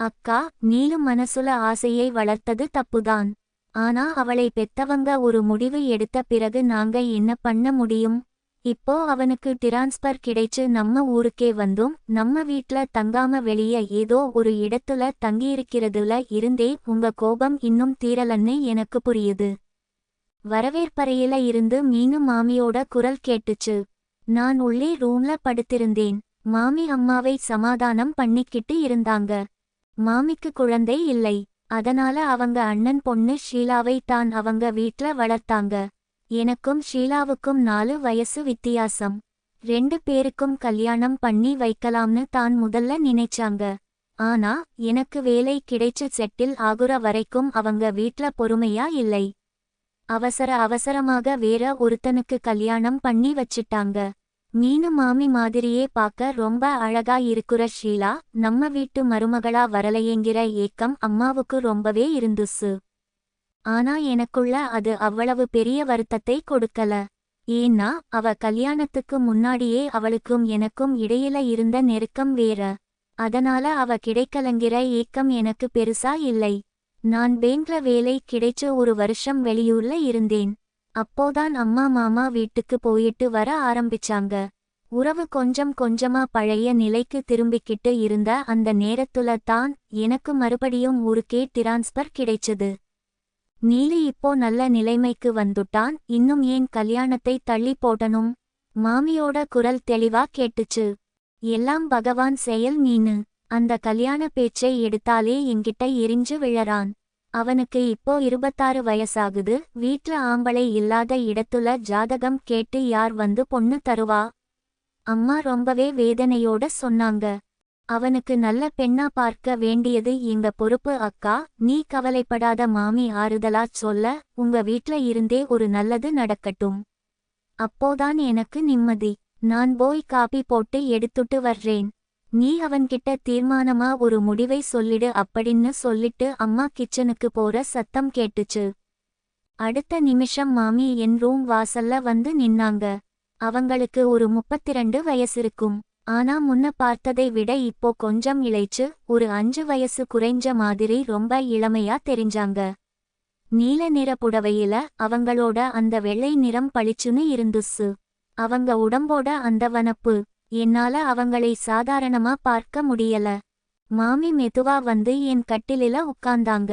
அக்கா, நீலும் மனசுல ஆசையை வளர்த்தது தப்புதான். ஆனா அவளை பெத்தவங்க ஒரு முடிவு எடுத்த பிறகு நாங்க என்ன பண்ண முடியும்? இப்போ அவனுக்கு டிரான்ஸ்பர் கிடைச்சு நம்ம ஊருக்கே வந்தும் நம்ம வீட்ல தங்காம வெளிய ஏதோ ஒரு இடத்துல தங்கியிருக்கிறதுல இருந்தே உங்க கோபம் இன்னும் தீரலன்னு எனக்கு புரியுது. வரவேற்பறையில இருந்து மீனு மாமியோட குரல் கேட்டுச்சு. நான் உள்ளே ரூம்ல படுத்திருந்தேன். மாமி அம்மாவை சமாதானம் பண்ணிக்கிட்டு இருந்தாங்க. மாமிக்கு குழந்தை இல்லை. அதனால அவங்க அண்ணன் பொண்ணு ஷீலாவை தான் அவங்க வீட்ல வளர்த்தாங்க. எனக்கும் ஷீலாவுக்கும் 4 வயசு வித்தியாசம். 2 பேருக்கும் கல்யாணம் பண்ணி வைக்கலாம்னு தான் முதல்ல நினைச்சாங்க. ஆனா எனக்கு வேலை கிடைச்சு செட்டில் ஆகுற வரைக்கும் அவங்க வீட்ல பொறுமையா இல்லை. அவசரமாக வேற ஒருத்தனுக்கு கல்யாணம் பண்ணி வச்சிட்டாங்க. மீனு மாமி மாதிரியே பார்க்க ரொம்ப அழகா இருக்குற ஷீலா நம்ம வீட்டு மருமகளா வரலையேங்கிற ஏக்கம் அம்மாவுக்கு ரொம்பவே இருந்துச்சு. ஆனா எனக்குள்ள அது அவ்வளவு பெரிய வருத்தத்தை கொடுக்கல. ஏன்னா அவ கல்யாணத்துக்கு முன்னாடியே அவளுக்கும் எனக்கும் இடையில இருந்த நெருக்கம் வேற. அதனால அவ கிடைக்கலங்கிற ஏக்கம் எனக்கு பெருசா இல்லை. நான் பேங்க்ல வேலை கிடைச்சு 1 வருஷம் வெளியூர்ல இருந்தேன். அப்போதான் அம்மா மாமா வீட்டுக்கு போயிட்டு வர ஆரம்பிச்சாங்க. உறவு கொஞ்சம் கொஞ்சமா பழைய நிலைக்கு திரும்பிக்கிட்டு இருந்த அந்த நேரத்துல தான் எனக்கு மறுபடியும் ஊருக்கே டிரான்ஸ்பர் கிடைச்சது. நீலி இப்போ நல்ல நிலைமைக்கு வந்துட்டான், இன்னும் ஏன் கல்யாணத்தை தள்ளி போடணும்? மாமியோட குரல் தெளிவா கேட்டுச்சு. எல்லாம் பகவான் செயல் மீனு. அந்த கல்யாண பேச்சை எடுத்தாலே என்கிட்ட எரிஞ்சு விழறான். அவனுக்கு இப்போ 26 வயசாகுது. வீட்ல ஆம்பளை இல்லாத இடத்துல ஜாதகம் கேட்டு யார் வந்து பொண்ணு தருவா? அம்மா ரொம்பவே வேதனையோட சொன்னாங்க. அவனுக்கு நல்ல பெண்ணா பார்க்க வேண்டியது எங்க பொறுப்பு அக்கா. நீ கவலைப்படாத மாமி ஆறுதலா சொல்ல. உங்க வீட்ல இருந்தே ஒரு நல்லது நடக்கட்டும். அப்போதான் எனக்கு நிம்மதி. நான் போய் காபி போட்டு எடுத்துட்டு வர்றேன். நீ அவன்கிட்ட தீர்மானமா ஒரு முடிவை சொல்லிடு அப்படின்னு சொல்லிட்டு அம்மா கிச்சனுக்கு போற சத்தம் கேட்டுச்சு. அடுத்த நிமிஷம் மாமி என் ரூம் வாசல்ல வந்து நின்னாங்க. அவங்களுக்கு ஒரு 32 வயசிருக்கும். ஆனா முன்ன பார்த்ததை விட இப்போ கொஞ்சம் இளைச்சு ஒரு 5 வயசு குறைஞ்ச மாதிரி ரொம்ப இளமையா தெரிஞ்சாங்க. நீல நிற புடவையில அவங்களோட அந்த வெள்ளை நிறம் பளிச்சுன்னு இருந்துச்சு. அவங்க உடம்போட அந்த வனப்பு என்னால அவங்களை சாதாரணமா பார்க்க முடியல. மாமி மெதுவா வந்து என் கட்டிலில உட்கார்ந்தாங்க.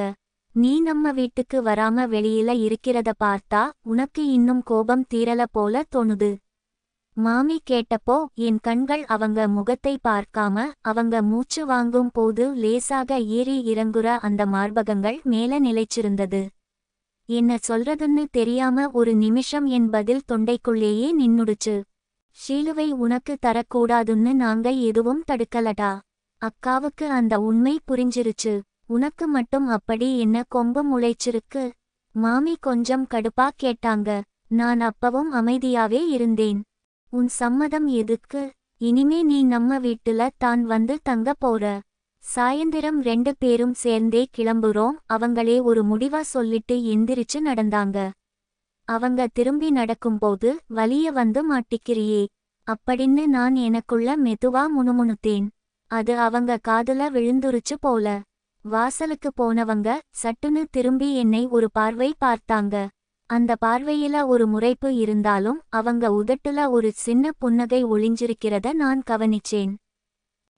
நீ நம்ம வீட்டுக்கு வராம வெளியில இருக்கிறத பார்த்தா உனக்கு இன்னும் கோபம் தீரல போல தோணுது. மாமி கேட்டப்போ என் கண்கள் அவங்க முகத்தை பார்க்காம அவங்க மூச்சு வாங்கும் போது லேசாக ஏறி இறங்குற அந்த மார்பகங்கள் மேல நிலைச்சிருந்தது. என்ன சொல்றதுன்னு தெரியாம ஒரு நிமிஷம் என் பதில் தொண்டைக்குள்ளேயே நின்னுடுச்சு. ஷீலுவை உனக்கு தரக்கூடாதுன்னு நாங்க எதுவும் தடுக்கலடா. அக்காவுக்கு அந்த உண்மை புரிஞ்சிருச்சு. உனக்கு மட்டும் அப்படி என்ன கொம்பு முளைச்சிருக்கு? மாமி கொஞ்சம் கடுப்பா கேட்டாங்க. நான் அப்பவும் அமைதியாவே இருந்தேன். உன் சம்மதம் எதுக்கு? இனிமே நீ நம்ம வீட்டுல தான் வந்து தங்க போற. சாயந்திரம் 2 பேரும் சேர்ந்தே கிளம்புறோம். அவங்களே ஒரு முடிவா சொல்லிட்டு எந்திரிச்சு நடந்தாங்க. அவங்க திரும்பி நடக்கும்போது வலிய வந்து மாட்டிக்கிறியே அப்படின்னு நான் எனக்குள்ள மெதுவா முணுமுணுத்தேன். அது அவங்க காதுல விழுந்துருச்சு போல. வாசலுக்கு போனவங்க சட்டுன்னு திரும்பி என்னை ஒரு பார்வை பார்த்தாங்க. அந்த பார்வையில ஒரு முறைப்பு இருந்தாலும் அவங்க உதட்டுல ஒரு சின்ன புன்னகை ஒளிஞ்சிருக்கிறத நான் கவனிச்சேன்.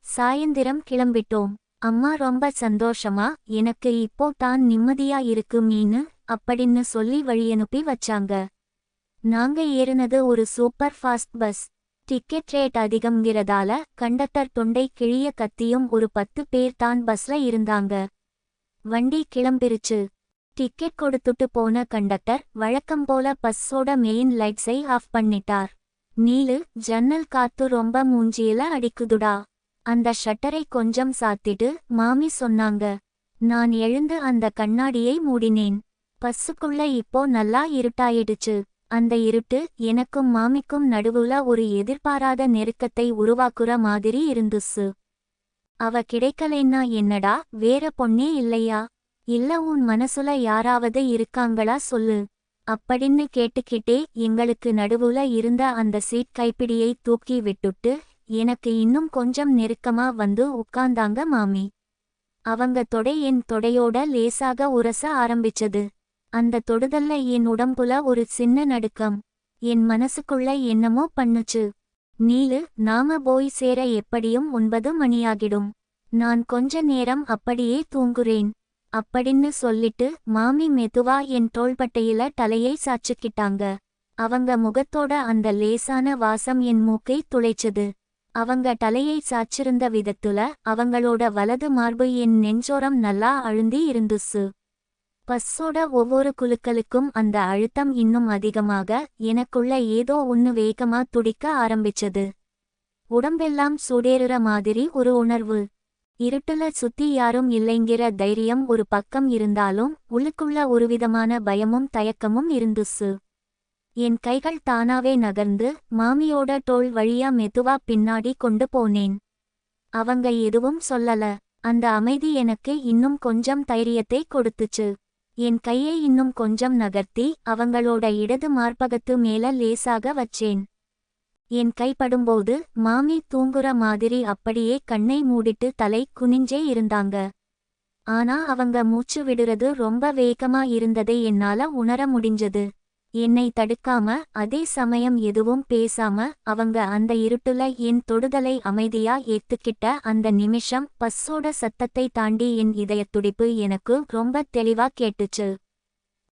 சாயந்திரம் கிளம்பிட்டோம். அம்மா ரொம்ப சந்தோஷமா எனக்கு இப்போ தான் நிம்மதியா இருக்கு மீனு அப்படின்னு சொல்லி வழியனுப்பி வச்சாங்க. நாங்க ஏறினது ஒரு super fast bus. Ticket rate அதிகம்ங்கிறதால கண்டக்டர் தொண்டை கிழிய கத்தியும் ஒரு 10 பேர் தான் பஸ்ல இருந்தாங்க. வண்டி கிளம்பிருச்சு. டிக்கெட் கொடுத்துட்டு போன கண்டக்டர் வழக்கம் போல பஸ்ஸோட மெயின் லைட்ஸை ஆஃப் பண்ணிட்டார். நீலு, ஜன்னல் காத்து ரொம்ப மூஞ்சியில அடிக்குதுடா. அந்த ஷட்டரை கொஞ்சம் சாத்திட்டு மாமி சொன்னாங்க. நான் எழுந்து அந்த கண்ணாடியை மூடினேன். பஸ்ஸுக்குள்ள இப்போ நல்லா இருட்டாயிடுச்சு. அந்த இருட்டு எனக்கும் மாமிக்கும் நடுவுல ஒரு எதிர்பாராத நெருக்கத்தை உருவாக்குற மாதிரி இருந்துச்சு. அவ கிடைக்கலைன்னா என்னடா, வேற பொண்ணே இல்லையா? இல்ல உன் மனசுல யாராவது இருக்காங்களா சொல்லு அப்படின்னு கேட்டுக்கிட்டே எங்களுக்கு நடுவுல இருந்த அந்த சீட் கைப்பிடியை தூக்கி விட்டுட்டு எனக்கு இன்னும் கொஞ்சம் நெருக்கமா வந்து உட்கார்ந்தாங்க மாமி. அவங்க தொடை என் தொடையோட லேசாக உரச ஆரம்பிச்சது. அந்த தொடுதல்ல என் உடம்புல ஒரு சின்ன நடுக்கம். என் மனசுக்குள்ள என்னமோ பண்ணுச்சு. நீலு, நாம போய் சேர எப்படியும் 9 மணியாகிடும். நான் கொஞ்ச நேரம் அப்படியே தூங்குறேன் அப்படின்னு சொல்லிட்டு மாமி மெதுவா என் தோள்பட்டையில தலையை சாச்சுக்கிட்டாங்க. அவங்க முகத்தோட அந்த லேசான வாசம் என் மூக்கை துளைச்சது. அவங்க தலையை சாச்சிருந்த விதத்துல அவங்களோட வலது மார்பு என் நெஞ்சோரம் நல்லா அழுந்தி இருந்துச்சு. பஸ்ஸோட ஒவ்வொரு குலுக்கலுக்கும் அந்த அழுத்தம் இன்னும் அதிகமாக எனக்குள்ள ஏதோ ஒன்னு வேகமா துடிக்க ஆரம்பிச்சது. உடம்பெல்லாம் சூடேறுற மாதிரி ஒரு உணர்வு. இருட்டுல சுத்தி யாரும் இல்லைங்கிற தைரியம் ஒரு பக்கம் இருந்தாலும் உள்ளுக்குள்ள ஒருவிதமான பயமும் தயக்கமும் இருந்துச்சு. என் கைகள் தானாவே நகர்ந்து மாமியோட தோள் வழியா மெதுவா பின்னாடி கொண்டு போனேன். அவங்க எதுவும் சொல்லல. அந்த அமைதி எனக்கு இன்னும் கொஞ்சம் தைரியத்தை கொடுத்துச்சு. என் கையை இன்னும் கொஞ்சம் நகர்த்தி அவங்களோட இடது மார்பகத்து மேல லேசாக வச்சேன். என் கைப்படும்போது மாமி தூங்குற மாதிரி அப்படியே கண்ணை மூடிட்டு தலை குனிஞ்சே இருந்தாங்க. ஆனா அவங்க மூச்சு விடுறது ரொம்ப வேகமா இருந்ததை என்னால உணர முடிஞ்சது. என்னை தடுக்காம, அதே சமயம் எதுவும் பேசாம அவங்க அந்த இருட்டுல என் தொடுதலை அமைதியா ஏத்துக்கிட்ட அந்த நிமிஷம் பஸ்ஸோட சத்தத்தை தாண்டி என் இதயத்துடிப்பு எனக்கு ரொம்ப தெளிவா கேட்டுச்சு.